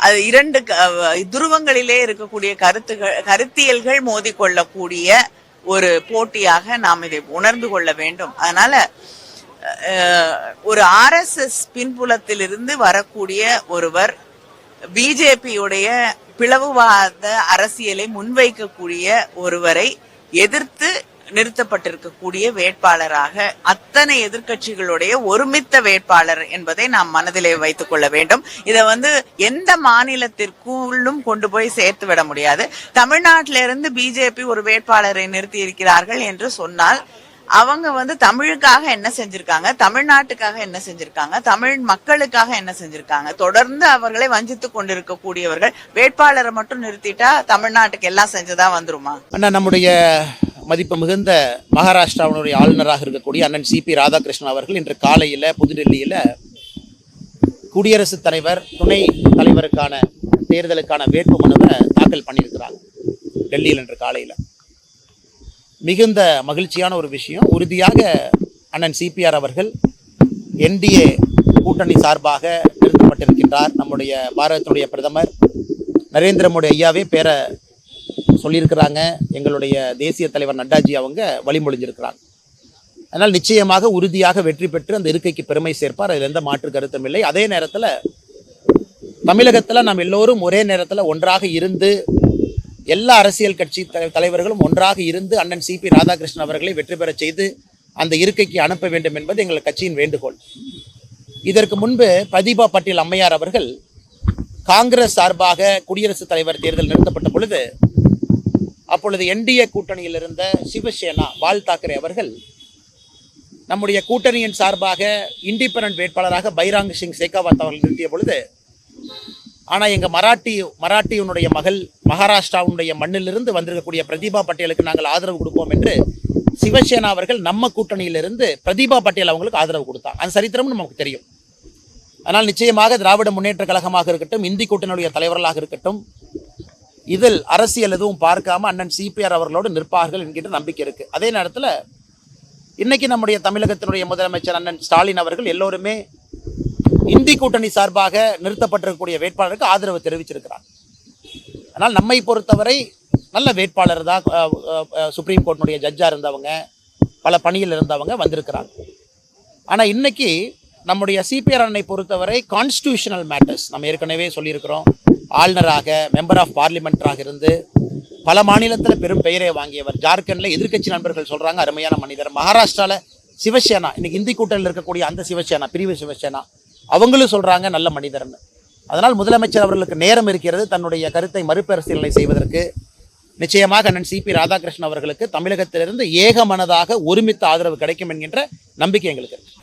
அது இரண்டு துருவங்களிலே இருக்கக்கூடிய கருத்தியல்கள் மோதிக்கொள்ளக்கூடிய ஒரு போட்டியாக நாம் இதை உணர்ந்து கொள்ள வேண்டும். அதனால ஒரு RSS பின்புலத்திலிருந்து வரக்கூடிய ஒருவர் பிஜேபியுடைய பிளவுவாத அரசியலை முன்வைக்கக்கூடிய ஒருவரை எதிர்த்து நிறுத்தப்பட்டிருக்கக்கூடிய வேட்பாளராக அத்தனை எதிர்க்கட்சிகளுடைய ஒருமித்த வேட்பாளர் என்பதை நாம் மனதிலே வைத்துக் கொள்ள வேண்டும். இதை எந்த மாநிலத்திற்குள்ளும் கொண்டு போய் சேர்த்து விட முடியாது. தமிழ்நாட்டிலிருந்து பிஜேபி ஒரு வேட்பாளரை நிறுத்தி இருக்கிறார்கள் என்று சொன்னால் அவங்க தமிழுக்காக என்ன செஞ்சிருக்காங்க, தமிழ்நாட்டுக்காக என்ன செஞ்சிருக்காங்க, தமிழ் மக்களுக்காக என்ன செஞ்சிருக்காங்க? தொடர்ந்து அவர்களை வஞ்சித்து கொண்டிருக்கக்கூடியவர்கள் வேட்பாளரை மட்டும் நிறுத்திட்டா தமிழ்நாட்டுக்கு எல்லாம் செஞ்சதா வந்துருமா? நம்முடைய மதிப்பு மிகுந்த மகாராஷ்டிராவினுடைய ஆளுநராக இருக்கக்கூடிய அண்ணன் CP ராதாகிருஷ்ணன் அவர்கள் இன்று காலையில் புதுடெல்லியில் குடியரசுத் தலைவர் துணை தலைவருக்கான தேர்தலுக்கான வேட்பு மனுவை தாக்கல் பண்ணியிருக்கிறாங்க டெல்லியில் இன்று காலையில். மிகுந்த மகிழ்ச்சியான ஒரு விஷயம். உறுதியாக அண்ணன் CPR அவர்கள் NDA கூட்டணி சார்பாக நிறுத்தப்பட்டிருக்கின்றார். நம்முடைய பாரதத்தினுடைய பிரதமர் நரேந்திர மோடி ஐயாவே பேரை சொல்லியிருக்கிறாங்க. எங்களுடைய தேசிய தலைவர் நட்டாஜி அவங்க வழிமொழிஞ்சிருக்கிறாங்க. அதனால் நிச்சயமாக உறுதியாக வெற்றி பெற்று அந்த இருக்கைக்கு பெருமை சேர்ப்பார். அதில் எந்த மாற்று கருத்தும் இல்லை. அதே நேரத்தில் தமிழகத்தில் நாம் எல்லோரும் ஒரே நேரத்தில் ஒன்றாக இருந்து எல்லா அரசியல் கட்சி தலைவர்களும் ஒன்றாக இருந்து அண்ணன் CP ராதாகிருஷ்ணன் அவர்களை வெற்றி பெற செய்து அந்த இருக்கைக்கு அனுப்ப வேண்டும் என்பது எங்கள் கட்சியின் வேண்டுகோள். இதற்கு முன்பு பிரதீபா பட்டேல் அம்மையார் அவர்கள் காங்கிரஸ் சார்பாக குடியரசுத் தலைவர் தேர்தல் நிறுத்தப்பட்ட பொழுது அப்பொழுது NDA கூட்டணியில் இருந்த சிவசேனா பால் தாக்கரே அவர்கள் நம்முடைய கூட்டணியின் சார்பாக இண்டிபெண்டன்ட் வேட்பாளராக பைராங் சிங் சேகாவத் அவர்கள் நிறுத்திய பொழுது, ஆனால் எங்கள் மராட்டியனுடைய மகள் மகாராஷ்டிராவுடைய மண்ணிலிருந்து வந்திருக்கக்கூடிய பிரதீபா பட்டேலுக்கு நாங்கள் ஆதரவு கொடுப்போம் என்று சிவசேனா அவர்கள் நம்ம கூட்டணியிலிருந்து பிரதீபா பட்டேல் அவங்களுக்கு ஆதரவு கொடுத்தாங்க. அந்த சரித்திரமும் நமக்கு தெரியும். ஆனால் நிச்சயமாக திராவிட முன்னேற்ற கழகமாக இருக்கட்டும், இந்தி கூட்டணியுடைய தலைவர்களாக இருக்கட்டும், இதில் அரசியல் எதுவும் பார்க்காம அண்ணன் CPR அவர்களோடு நிற்பார்கள் என்கின்ற நம்பிக்கை இருக்கு. அதே நேரத்தில் இன்னைக்கு நம்முடைய தமிழகத்தினுடைய முதலமைச்சர் அண்ணன் ஸ்டாலின் அவர்கள் எல்லோருமே இந்தி கூட்டணி சார்பாக நிறுத்தப்பட்டிருக்கக்கூடிய வேட்பாளருக்கு ஆதரவு தெரிவிச்சிருக்கிறார். ஆனால் நம்மை பொறுத்தவரை நல்ல வேட்பாளர் தான். சுப்ரீம் கோர்ட்டினுடைய ஜட்ஜாக இருந்தவங்க, பல பணியில் இருந்தவங்க வந்திருக்கிறாங்க. ஆனால் இன்னைக்கு நம்முடைய CPR அண்ணனை பொறுத்தவரை கான்ஸ்டியூஷனல் மேட்டர்ஸ் நம்ம ஏற்கனவே சொல்லியிருக்கிறோம். ஆளுநராக, மெம்பர் ஆஃப் பார்லிமெண்ட்டாக இருந்து பல மாநிலத்தில் பெரும் பெயரை வாங்கியவர். ஜார்க்கண்டில் எதிர்க்கட்சி நண்பர்கள் சொல்கிறாங்க அருமையான மனிதர். மகாராஷ்டிராவில் சிவசேனா, இன்னைக்கு இந்தி கூட்டணியில் இருக்கக்கூடிய அந்த சிவசேனா, பிரிவு சிவசேனா, அவங்களும் சொல்கிறாங்க நல்ல மனிதர்னு. அதனால் முதலமைச்சர் அவர்களுக்கு நேரம் இருக்கிறது தன்னுடைய கருத்தை மறுபரிசீலனை செய்வதற்கு. நிச்சயமாக அண்ணன் CP ராதாகிருஷ்ணன் அவர்களுக்கு தமிழகத்திலிருந்து ஏகமனதாக ஒருமித்த ஆதரவு கிடைக்கும் என்கின்ற நம்பிக்கை எங்களுக்கு இருக்கு.